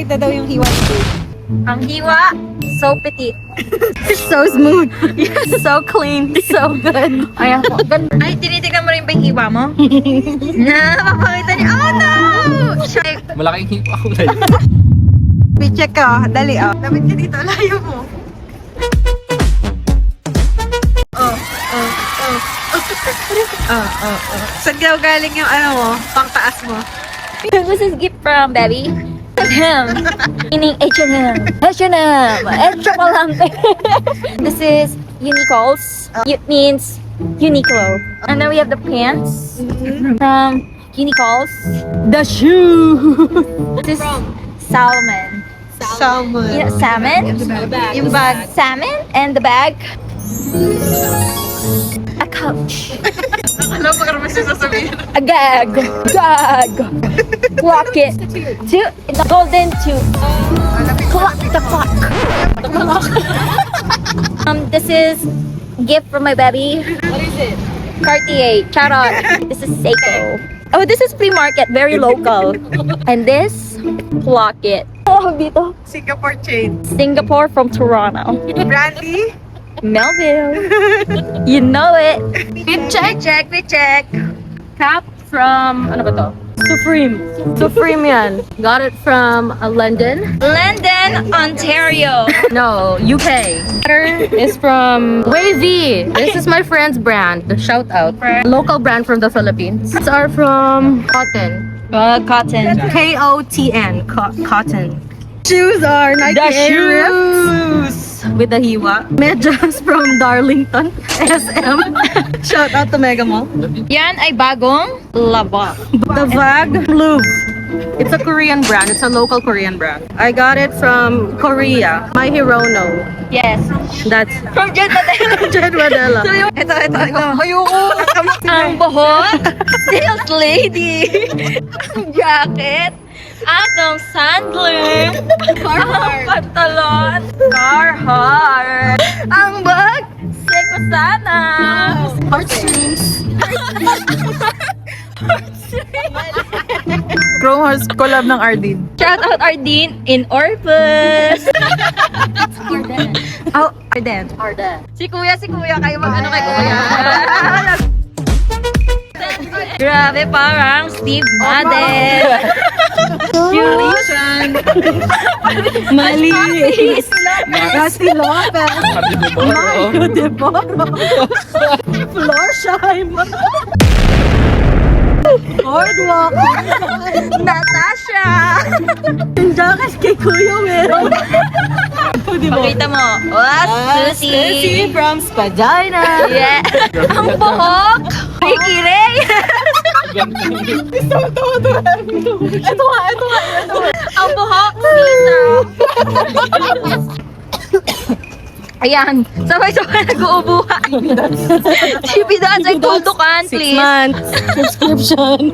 Ito daw yung hiwa ni Babe. Ang hiwa, so petit. So smooth. So clean. So good. Ayan po. Ay, tinitignan mo rin ba yung hiwa mo? Papakita niya. Oh no! Check. Malaking hipa ko na yun. Check ka. Dali ah. Dapat ka dito. Layo mo. Saan daw galing yung ano mo? Pangtaas mo? This is gift from Baby. H&M. Meaning H&M. H&M. Chocolate. This is Uniqlo's. It means Uniqlo. And then we have the pants from Uniqlo's. The shoe. This is salmon. Salmon. Yeah, salmon. Yung bag. Salmon and the bag. A couch. Ano pa ka naman siya sasabihin? A gag. Gag. Rocket. Two. The golden tooth. Clock. The clock. This is gift from my baby. What is it? Cartier. Charot. This is Seiko. Oh, this is flea market. Very local. And this, Locket. Oh, dito. Singapore chain. Singapore from Toronto. Brandy? Melville. You know it. Fit check. Cap from, ano ba to? Supreme. Supreme yan. Got it from London. London, Ontario. No, UK. Water is from Wavy. This is my friend's brand. Shout out. Local brand from the Philippines. These are from Cotton. Cotton. K-O-T-N. Cotton. Shoes are Nike The Air shoes. With the hiwa. Medyas from Darlington. SM. Shout out to Mega Mall. Yan ay bagong laba. The bag, Louvre. It's a Korean brand. It's a local Korean brand. I got it from Korea. My Hirono. Yes. That's From Jet Madela. Jen Madela. Ito. Ayoko. Ang buhok. Sales lady. Ang jacket. Adam Sandler. Ang pantalon. Carhartt. Ang bag. Seiko Sana. Heartstrings. Chrome Horse collab ng Ardeen. Shout out Ardeen in Orpus. Oh, Arden. Si kuya, kayo mag-ano kay kuya. Grabe, parang Steve Madden. Mali. Rusty Lopez. Mario de Boro. Florsheim. Boardwalk. Natasha. Yung jacket kay Kuya meron. Pakita mo. Susie. From Spadina. Yeah. Ang buhok. Ricky Ray. Ito nga. Ang buhok. Peter. Ayan. Sabay-sabay nag-uubuhan. Chibidas ay tuldukan, 6 please. months. Subscription.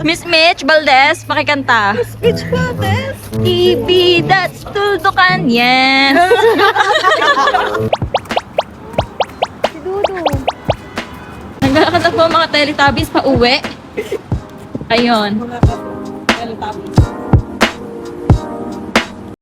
Miss Mitch Valdez, pakikanta. Speech contest. Chibidas, tuldukan. Yes. Si Dudu. Naglalakad na po ang mga Teletubbies pa uwi. Ayun.